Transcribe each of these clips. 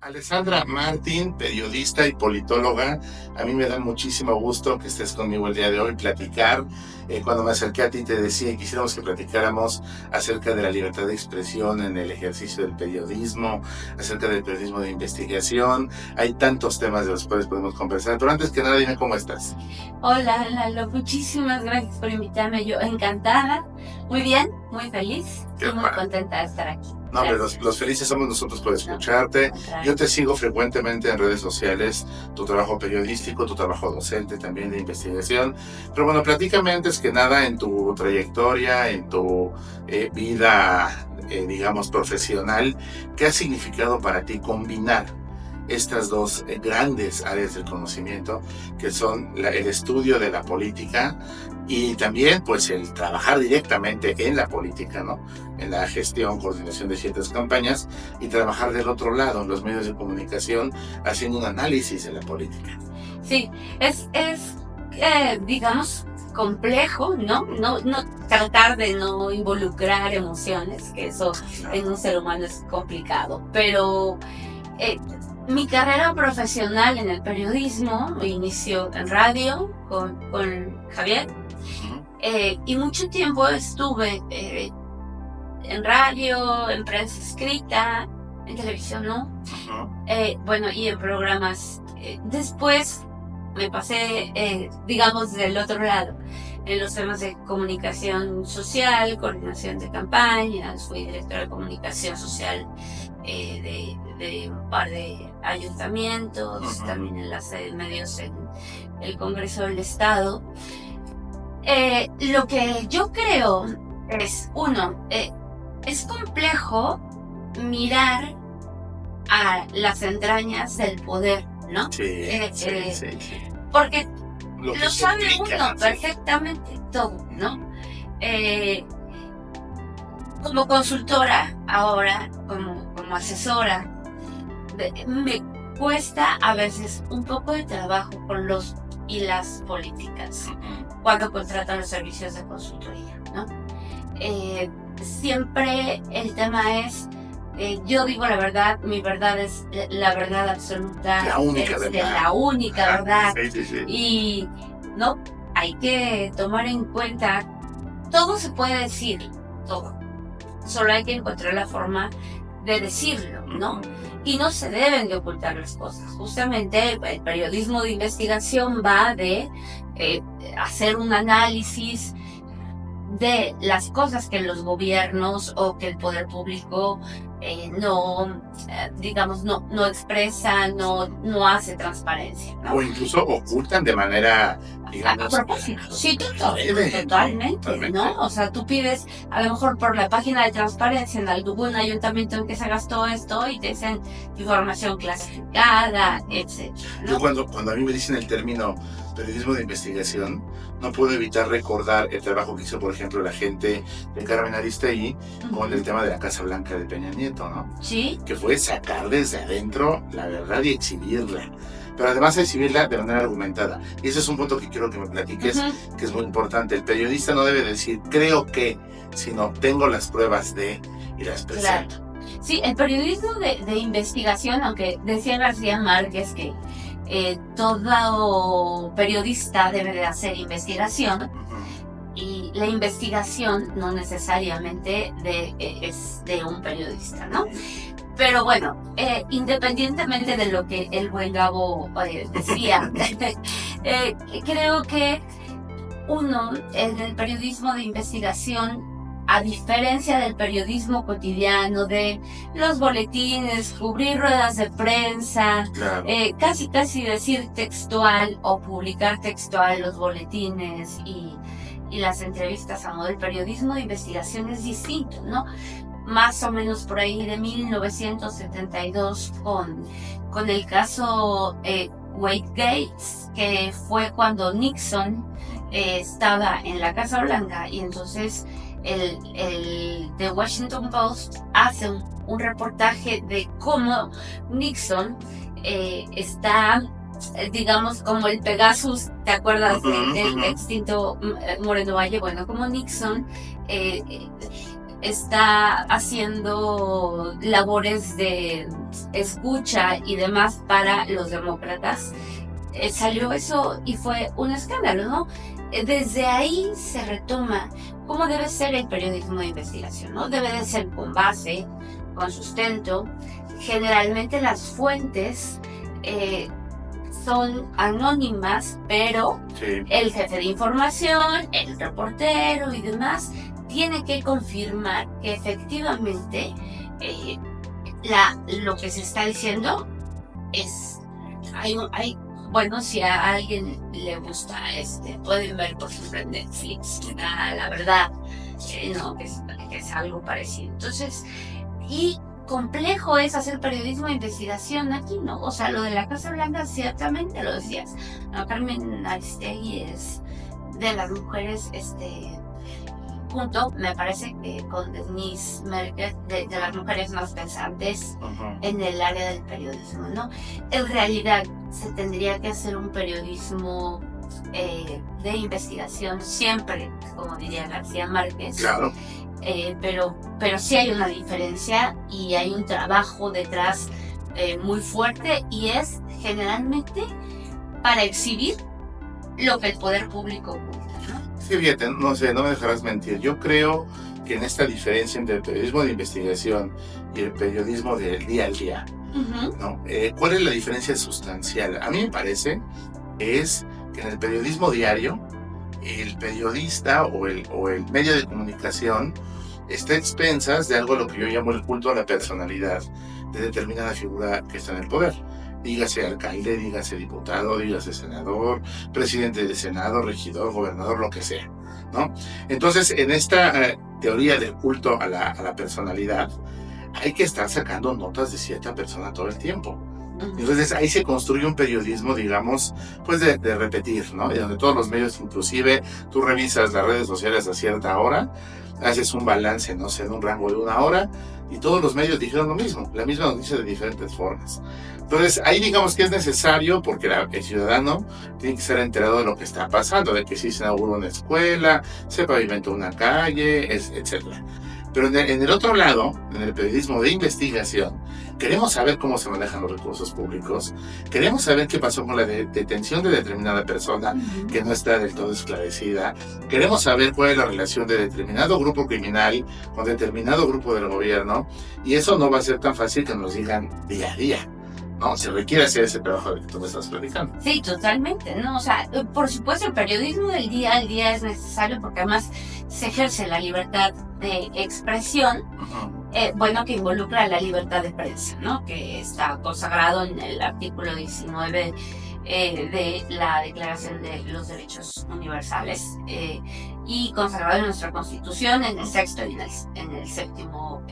Alessandra Martín, periodista y politóloga, a mí me da muchísimo gusto que estés conmigo el día de hoy, platicar. Cuando me acerqué a ti te decía que quisiéramos que platicáramos acerca de la libertad de expresión en el ejercicio del periodismo, acerca del periodismo de investigación. Hay tantos temas de los cuales podemos conversar, pero antes que nada dime cómo estás. Hola, Lalo, muchísimas gracias por invitarme. Yo encantada, muy bien, muy feliz y muy contenta de estar aquí. No, pero los felices somos nosotros por escucharte. Yo te sigo frecuentemente en redes sociales, tu trabajo periodístico, tu trabajo docente también de investigación. Pero bueno, platícame antes que nada en tu trayectoria, en tu vida, digamos, profesional, ¿qué ha significado para ti combinar estas dos grandes áreas del conocimiento, que son el estudio de la política y también pues el trabajar directamente en la política, ¿no? En la gestión, coordinación de ciertas campañas, y trabajar del otro lado, en los medios de comunicación, haciendo un análisis de la política? Sí, es digamos, complejo, ¿no? No tratar de no involucrar emociones, que eso en un ser humano es complicado, pero mi carrera profesional en el periodismo inició en radio con Javier, y mucho tiempo estuve en radio, en prensa escrita, en televisión, ¿no? Bueno, y en programas. Después me pasé, digamos, del otro lado, en los temas de comunicación social, coordinación de campañas. Fui directora de comunicación social de un par de ayuntamientos, también enlace de medios en el Congreso del Estado. Lo que yo creo es, es complejo mirar a las entrañas del poder, ¿no? Sí. Porque lo sabe uno perfectamente todo, ¿no? Como consultora ahora, como asesora, me cuesta a veces un poco de trabajo con los y las políticas cuando contratan los servicios de consultoría, ¿no? Siempre el tema es, yo digo la verdad, mi verdad es la verdad absoluta, la única verdad. La única verdad. Sí. Y no, hay que tomar en cuenta, todo se puede decir, todo. Solo hay que encontrar la forma de decirlo, ¿no? Y no se deben de ocultar las cosas. Justamente el periodismo de investigación va de hacer un análisis de las cosas que los gobiernos o que el poder público no expresa, no hace transparencia, ¿no? O incluso ocultan de manera, digamos, a propósito. Sí, totalmente, ¿no? O sea, tú pides a lo mejor por la página de transparencia en algún ayuntamiento en que se gastó esto y te dicen información clasificada, etc., ¿no? Yo cuando a mí me dicen el término periodismo de investigación, no puedo evitar recordar el trabajo que hizo, por ejemplo, la gente de Carmen Aristegui con el tema de la Casa Blanca de Peña Nieto, ¿no? Sí. Que fue sacar desde adentro la verdad y exhibirla. Pero además exhibirla de manera argumentada. Y ese es un punto que quiero que me platiques, que es muy importante. El periodista no debe decir, creo que, sino tengo las pruebas de, y las presento. Claro. Sí, el periodismo de investigación, aunque decía García Márquez que todo periodista debe de hacer investigación, y la investigación no necesariamente es de un periodista, ¿no? Pero bueno, independientemente de lo que el buen Gabo decía, creo que uno en el periodismo de investigación, a diferencia del periodismo cotidiano, de los boletines, cubrir ruedas de prensa, claro, casi decir textual o publicar textual los boletines y las entrevistas a modo, del periodismo de investigación es distinto, ¿no? Más o menos por ahí de 1972 con el caso Watergate, que fue cuando Nixon estaba en la Casa Blanca, y entonces el The Washington Post hace un reportaje de cómo Nixon está, digamos, como el Pegasus, ¿te acuerdas del extinto Moreno Valle? Bueno, como Nixon está haciendo labores de escucha y demás para los demócratas. Salió eso y fue un escándalo, ¿no? Desde ahí se retoma cómo debe ser el periodismo de investigación, ¿no? Debe de ser con base, con sustento. Generalmente las fuentes son anónimas, pero Sí. el jefe de información, el reportero y demás tiene que confirmar que efectivamente lo que se está diciendo es... Bueno, si a alguien le gusta, pueden ver, por ejemplo, en Netflix, la verdad, no, que es algo parecido. Entonces, y complejo es hacer periodismo de investigación aquí, ¿no? O sea, lo de la Casa Blanca, ciertamente lo decías, ¿no? Carmen Aristegui es de las mujeres, junto, me parece que con Denise Merker, de las mujeres más pensantes en el área del periodismo, ¿no? En realidad se tendría que hacer un periodismo de investigación siempre, como diría García Márquez. Claro. Pero sí hay una diferencia y hay un trabajo detrás muy fuerte, y es generalmente para exhibir lo que el poder público oculta, ¿no? Sí, fíjate, no sé, no me dejarás mentir. Yo creo que en esta diferencia entre el periodismo de investigación y el periodismo del día al día, ¿no? ¿Cuál es la diferencia sustancial? A mí me parece que es que en el periodismo diario, el periodista o el medio de comunicación está a expensas de algo a lo que yo llamo el culto a la personalidad de determinada figura que está en el poder. Dígase alcalde, dígase diputado, dígase senador, presidente de senado, regidor, gobernador, lo que sea, ¿no? Entonces, en esta teoría del culto a la personalidad, hay que estar sacando notas de cierta persona todo el tiempo. Entonces ahí se construye un periodismo, digamos, pues de repetir, ¿no? Y donde todos los medios, inclusive tú revisas las redes sociales a cierta hora, haces un balance, no sé, en un rango de 1 hora, y todos los medios dijeron lo mismo, la misma noticia de diferentes formas. Entonces ahí digamos que es necesario, porque el ciudadano tiene que estar enterado de lo que está pasando, de que si se inauguró una escuela, se pavimentó una calle, etc. Pero en el otro lado, en el periodismo de investigación, queremos saber cómo se manejan los recursos públicos, queremos saber qué pasó con la detención de determinada persona que no está del todo esclarecida, queremos saber cuál es la relación de determinado grupo criminal con determinado grupo del gobierno, y eso no va a ser tan fácil que nos digan día a día, ¿no? Se requiere hacer ese trabajo del que tú me estás platicando. Sí, totalmente, ¿no? O sea, por supuesto, el periodismo del día al día es necesario porque además se ejerce la libertad de expresión, bueno, que involucra la libertad de prensa, ¿no? Que está consagrado en el artículo 19 de la Declaración de los Derechos Universales y consagrado en nuestra Constitución, en el sexto y en el séptimo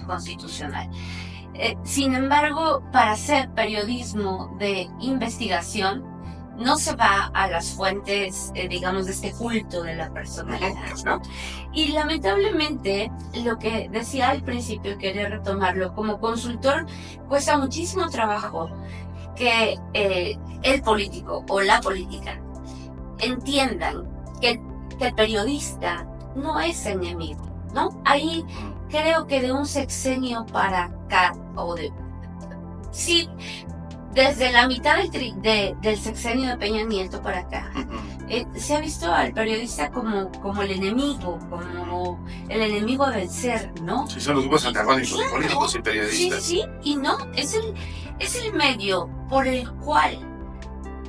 constitucional. Sin embargo, para hacer periodismo de investigación, no se va a las fuentes, digamos, de este culto de la personalidad, ¿no? Y lamentablemente, lo que decía al principio, quería retomarlo, como consultor, cuesta muchísimo trabajo que el político o la política entiendan que el periodista no es enemigo, ¿no? Ahí creo que de un sexenio para acá, sí, desde la mitad del sexenio de Peña Nieto para acá, se ha visto al periodista como el enemigo, como el enemigo a vencer, ¿no? Sí, son los grupos antagónicos, claro, políticos y periodistas. Sí, y no, es el medio por el cual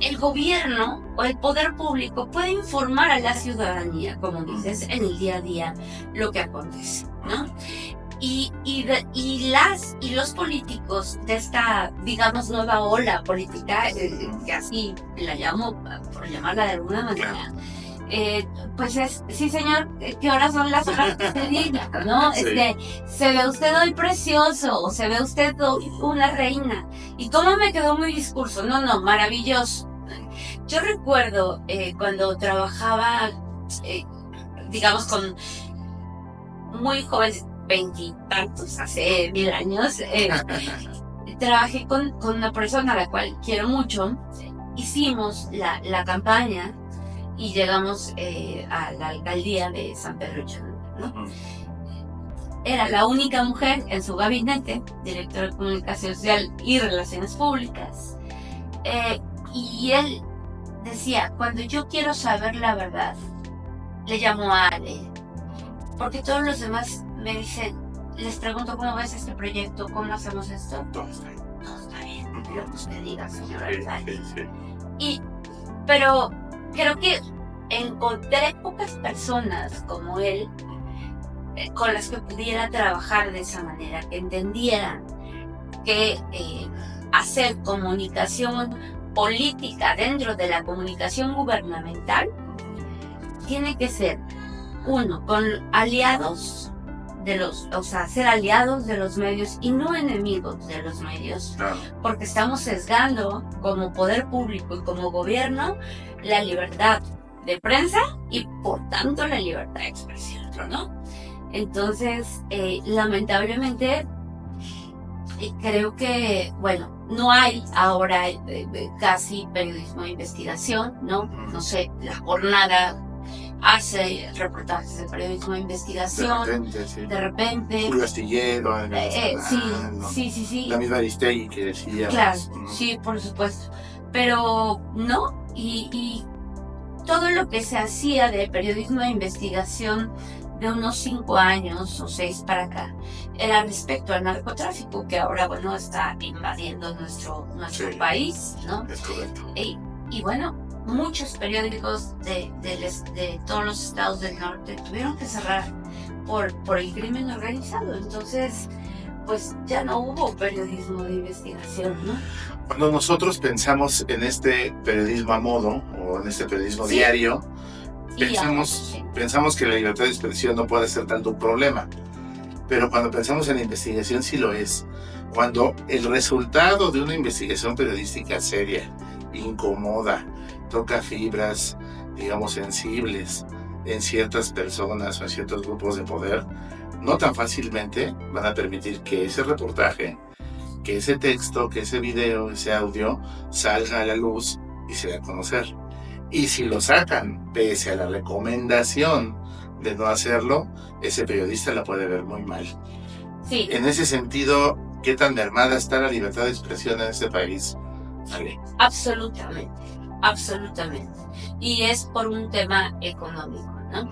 el gobierno o el poder público puede informar a la ciudadanía, como dices, en el día a día lo que acontece, ¿no? Y los políticos de esta, digamos, nueva ola política, que así la llamo, por llamarla de alguna manera, pues es, sí señor, ¿qué horas son las horas que se diga, ¿no? Sí. Se ve usted hoy precioso, o se ve usted hoy una reina. ¿Y cómo me quedó mi discurso? No, maravilloso. Yo recuerdo cuando trabajaba, digamos, con muy jóvenes, 20 y tantos, hace 1000 años, trabajé con una persona a la cual quiero mucho. Hicimos la campaña y llegamos a la alcaldía de San Pedro Cholula, ¿no? era la única mujer en su gabinete, directora de Comunicación Social y Relaciones Públicas. Y él decía, cuando yo quiero saber la verdad, le llamo a Ale, porque todos los demás me dicen, les pregunto cómo ves este proyecto, cómo hacemos esto. Todo está bien. Todo está bien, lo que usted diga, señora. Sí. Pero creo que encontré pocas personas como él con las que pudiera trabajar de esa manera, que entendieran que hacer comunicación política dentro de la comunicación gubernamental tiene que ser, uno, con aliados ser aliados de los medios y no enemigos de los medios, Claro. porque estamos sesgando como poder público y como gobierno la libertad de prensa y por tanto la libertad de expresión, ¿no? Entonces, lamentablemente, creo que, bueno, no hay ahora casi periodismo de investigación, ¿no? No sé, La Jornada hace reportajes de periodismo de investigación. De repente. Julio Astillero. Sí. La misma Aristegui que decía. Claro, sí, por supuesto. Pero no, y todo lo que se hacía de periodismo de investigación de unos 5 años o 6 para acá era respecto al narcotráfico, que ahora, bueno, está invadiendo nuestro país, ¿no? Es correcto. Y bueno, muchos periódicos de todos los estados del norte tuvieron que cerrar por el crimen organizado. Entonces, pues ya no hubo periodismo de investigación, ¿no? Cuando nosotros pensamos en este periodismo a modo o en este periodismo diario, pensamos que la libertad de expresión no puede ser tanto un problema. Pero cuando pensamos en la investigación sí lo es. Cuando el resultado de una investigación periodística seria, incómoda, toca fibras, digamos, sensibles en ciertas personas o en ciertos grupos de poder, no tan fácilmente van a permitir que ese reportaje, que ese texto, que ese video, ese audio salga a la luz y se dé a conocer. Y si lo sacan, pese a la recomendación de no hacerlo, ese periodista la puede ver muy mal. Sí. En ese sentido, ¿qué tan mermada está la libertad de expresión en este país? ¿Vale? Absolutamente. Y es por un tema económico, ¿no?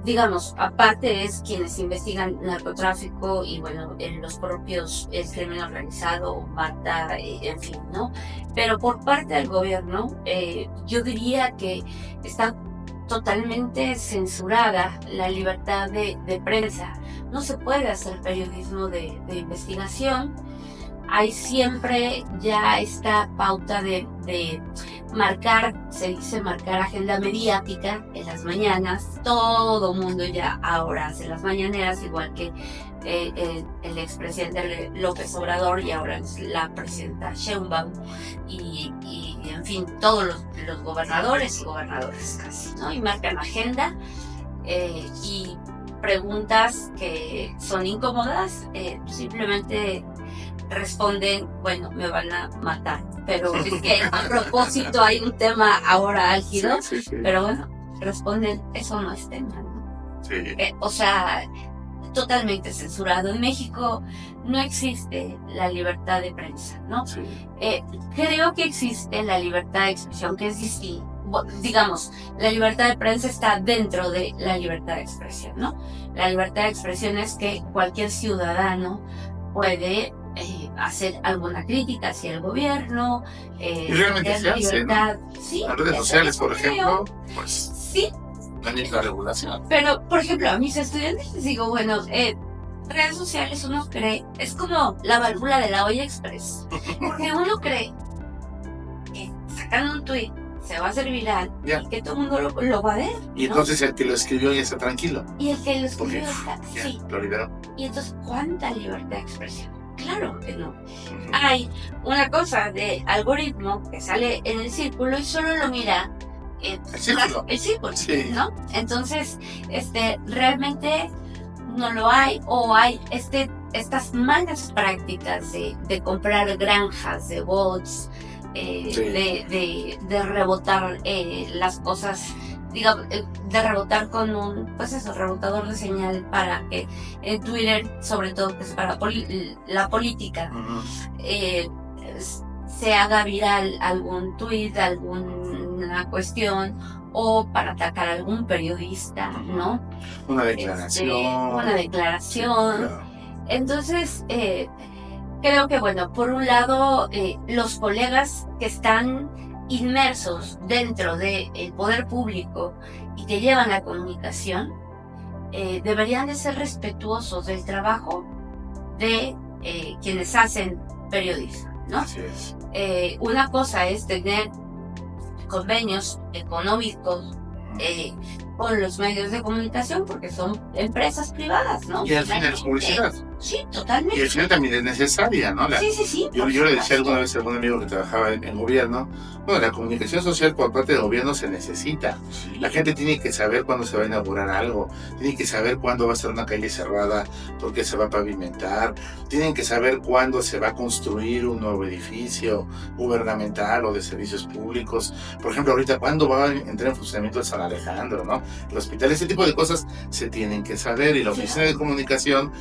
Digamos, aparte es quienes investigan narcotráfico y bueno, los propios, el crimen organizado, Marta, en fin, ¿no? Pero por parte del gobierno, yo diría que está totalmente censurada la libertad de prensa. No se puede hacer periodismo de investigación. Hay siempre ya esta pauta de marcar, se dice marcar agenda mediática en las mañanas. Todo mundo ya ahora hace las mañaneras, igual que el expresidente López Obrador y ahora la presidenta Sheinbaum y en fin, todos los gobernadores y gobernadoras casi, ¿no? Y marcan agenda y preguntas que son incómodas, simplemente responden, bueno, me van a matar. Pero es que a propósito hay un tema ahora álgido, sí. Pero bueno, responden, eso no es tema, ¿no? Sí. O sea, totalmente censurado. En México no existe la libertad de prensa, ¿no? Sí. Creo que existe la libertad de expresión, que es distinto. Digamos, la libertad de prensa está dentro de la libertad de expresión, ¿no? La libertad de expresión es que cualquier ciudadano puede hacer alguna crítica hacia el gobierno. Y realmente se hace, ¿no? Sí, en redes sociales, por ejemplo, pues sí, no hay ninguna regulación. Pero, por ejemplo, a mis estudiantes les digo, bueno, redes sociales uno cree, es como la válvula de la olla express, porque uno cree que sacando un tweet se va a hacer viral, y que todo el mundo lo va a ver, ¿no? Y entonces el que lo escribió ya está tranquilo. Y el que lo escribió está, sí, lo liberó. Y entonces, ¿cuánta libertad de expresión? Claro que no. Hay una cosa de algoritmo que sale en el círculo y solo lo mira el círculo, sí. ¿No? Entonces, realmente no lo hay, o hay estas malas prácticas de comprar granjas de bots, de rebotar las cosas digamos, de rebotar con un, pues eso, rebotador de señal para que en Twitter, sobre todo pues para la política, se haga viral algún tweet, alguna cuestión, o para atacar a algún periodista, ¿no? Una declaración. Una declaración. Claro. Entonces, creo que, bueno, por un lado, los colegas que están inmersos dentro del poder público y que llevan la comunicación, deberían de ser respetuosos del trabajo de quienes hacen periodismo, ¿no? Así es. Una cosa es tener convenios económicos con los medios de comunicación, porque son empresas privadas, ¿no? Y al final es publicidad. Sí, totalmente. Y al final también es necesaria, ¿no? Sí. Yo le decía alguna vez a algún amigo que trabajaba en gobierno, bueno, la comunicación social por parte del gobierno se necesita. La gente tiene que saber cuándo se va a inaugurar algo, tiene que saber cuándo va a estar una calle cerrada porque se va a pavimentar, tienen que saber cuándo se va a construir un nuevo edificio gubernamental o de servicios públicos. Por ejemplo, ahorita cuándo va a entrar en funcionamiento el San Alejandro, ¿no? El hospital, ese tipo de cosas se tienen que saber, y la oficina de comunicación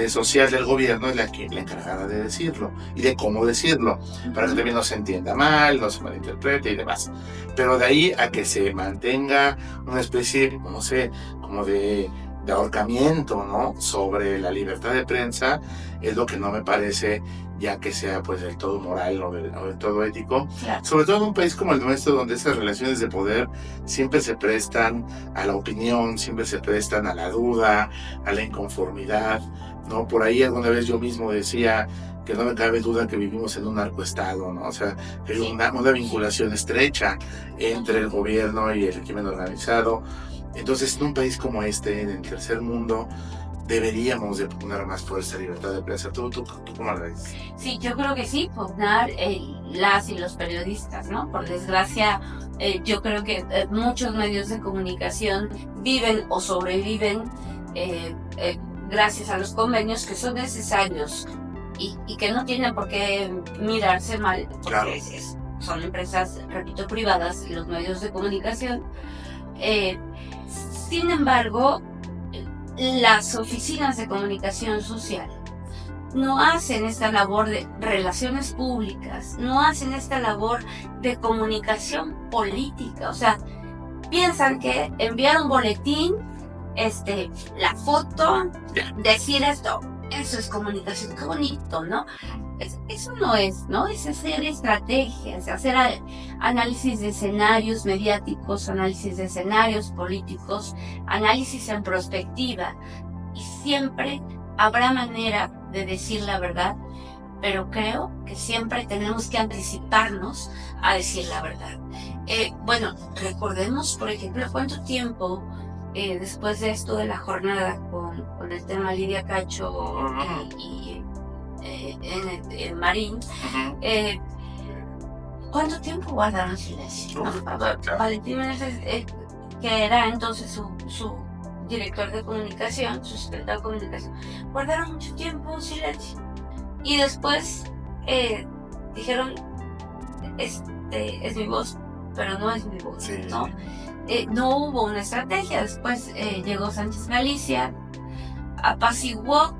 social del gobierno es la encargada de decirlo y de cómo decirlo, para que también no se entienda mal, no se malinterprete y demás. Pero de ahí a que se mantenga una especie, no sé, como de ahorcamiento, ¿no?, sobre la libertad de prensa, es lo que no me parece ya que sea pues del todo moral o del todo ético, Claro. Sobre todo en un país como el nuestro, donde esas relaciones de poder siempre se prestan a la opinión, siempre se prestan a la duda, a la inconformidad, ¿no? Por ahí alguna vez yo mismo decía que no me cabe duda que vivimos en un narcoestado, ¿no? O sea, hay una vinculación estrecha entre el gobierno y el crimen organizado. Entonces, en un país como este, en el tercer mundo, deberíamos de poner más por esta libertad de prensa. ¿Tú cómo la ves? Sí, yo creo que sí, pugnar las y los periodistas, ¿no? Por desgracia, yo creo que muchos medios de comunicación viven o sobreviven gracias a los convenios que son necesarios y que no tienen por qué mirarse mal, porque Claro. Son empresas, repito, privadas, los medios de comunicación. Sin embargo, las oficinas de comunicación social no hacen esta labor de relaciones públicas, no hacen esta labor de comunicación política. O sea, piensan que enviar un boletín, la foto, decir esto, eso es comunicación. Qué bonito, ¿no? Eso no es, ¿no? Es hacer estrategias, hacer análisis de escenarios mediáticos, análisis de escenarios políticos, análisis en prospectiva. Y siempre habrá manera de decir la verdad, pero creo que siempre tenemos que anticiparnos a decir la verdad. Bueno, recordemos, por ejemplo, cuánto tiempo después de esto de la jornada con el tema Lidia Cacho y en Marín, ¿cuánto tiempo guardaron silencio? Claro. Valentín Meneses, que era entonces su director de comunicación, su secretario de comunicación, guardaron mucho tiempo silencio. Y después dijeron, es mi voz, pero no es mi voz, Sí, ¿no? sí. No hubo una estrategia. Después llegó Sánchez Galicia, apaciguó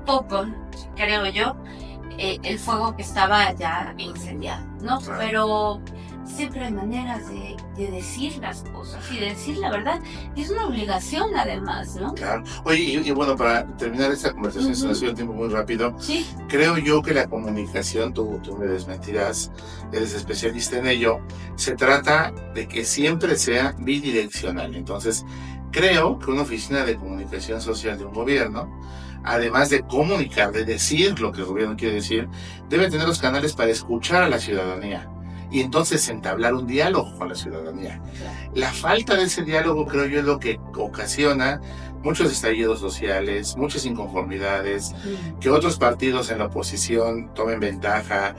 poco, creo yo, el fuego que estaba ya incendiado, ¿no? Claro. Pero siempre hay maneras de decir las cosas y de decir la verdad. Y es una obligación, además, ¿no? Claro. Oye, y bueno, para terminar esta conversación, se nos ha ido el tiempo muy rápido. Sí. Creo yo que la comunicación, tú me desmentirás, eres especialista en ello, se trata de que siempre sea bidireccional. Entonces, creo que una oficina de comunicación social de un gobierno, además de comunicar, de decir lo que el gobierno quiere decir, debe tener los canales para escuchar a la ciudadanía y entonces entablar un diálogo con la ciudadanía. La falta de ese diálogo, creo yo, es lo que ocasiona muchos estallidos sociales, muchas inconformidades, que otros partidos en la oposición tomen ventaja,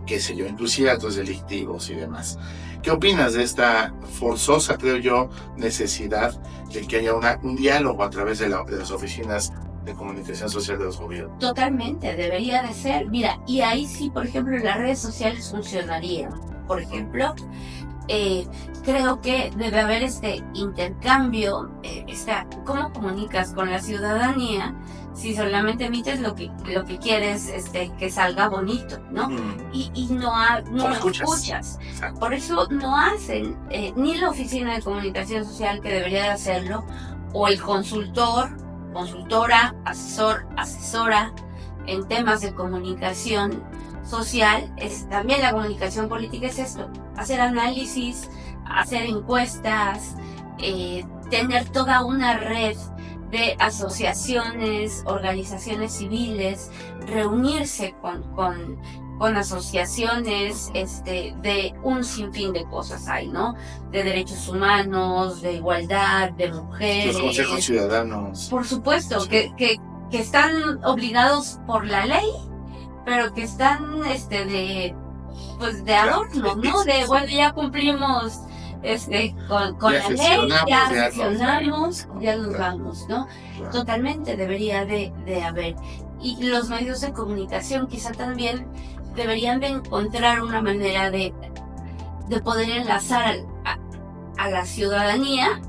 qué sé yo, inclusive actos delictivos y demás. ¿Qué opinas de esta forzosa, creo yo, necesidad de que haya un diálogo a través de las oficinas de comunicación social de los gobiernos? Totalmente, debería de ser. Mira, y ahí sí, por ejemplo, las redes sociales funcionarían. Por ejemplo, creo que debe haber este intercambio, cómo comunicas con la ciudadanía si solamente emites lo que quieres que salga bonito, ¿no? Y no lo escuchas. Por eso no hacen ni la Oficina de Comunicación Social, que debería de hacerlo, o el consultor, consultora, asesora en temas de comunicación social. También la comunicación política es esto: hacer análisis, hacer encuestas, tener toda una red de asociaciones, organizaciones civiles, reunirse con asociaciones de un sinfín de cosas hay, ¿no? De derechos humanos, de igualdad, de mujeres. Los consejos ciudadanos. Por supuesto, sí. que están obligados por la ley, pero que están de adorno, ¿no? Bueno, ya cumplimos con la ley, ya sesionamos, ya nos vamos, ¿no? Claro. Totalmente debería de haber. Y los medios de comunicación quizá también deberían de encontrar una manera de poder enlazar a la ciudadanía,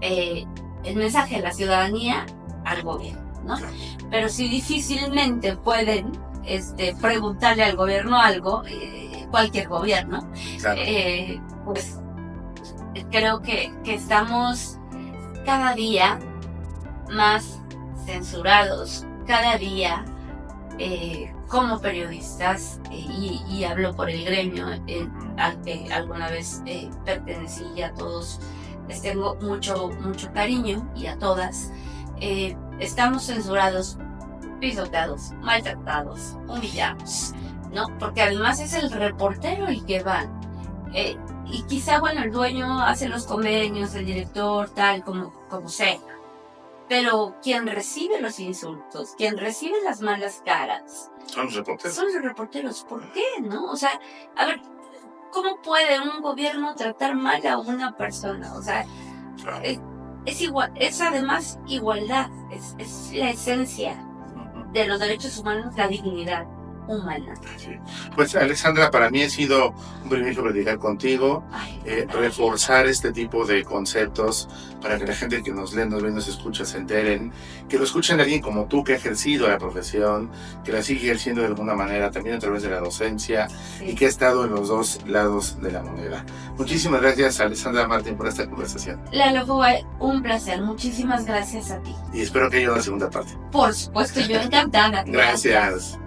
el mensaje de la ciudadanía al gobierno, ¿no? Claro. Pero si difícilmente pueden preguntarle al gobierno algo, cualquier gobierno, claro. Pues creo que estamos cada día más censurados, cada día como periodistas, y hablo por el gremio al que alguna vez pertenecí, y a todos les tengo mucho cariño, y a todas, estamos censurados, pisoteados, maltratados, humillados, ¿no? Porque además es el reportero el que va. Y quizá, bueno, el dueño hace los convenios, el director, tal, como sea. Pero quien recibe los insultos, quien recibe las malas caras, son los reporteros. Son los reporteros. ¿Por qué, no? O sea, a ver, ¿cómo puede un gobierno tratar mal a una persona? O sea, claro. Es igual, es además igualdad, es la esencia de los derechos humanos, la dignidad humana. Sí. Pues, Alexandra, para mí ha sido un privilegio platicar contigo, reforzar este tipo de conceptos para que la gente que nos lee, nos ve, nos escucha, se enteren, que lo escuchen de alguien como tú, que ha ejercido la profesión, que la sigue ejerciendo de alguna manera, también a través de la docencia, sí. Y que ha estado en los dos lados de la moneda. Muchísimas gracias, Alexandra Martín, por esta conversación. Lalo, fue un placer. Muchísimas gracias a ti. Y espero que haya una segunda parte. Por supuesto, yo encantada. Gracias.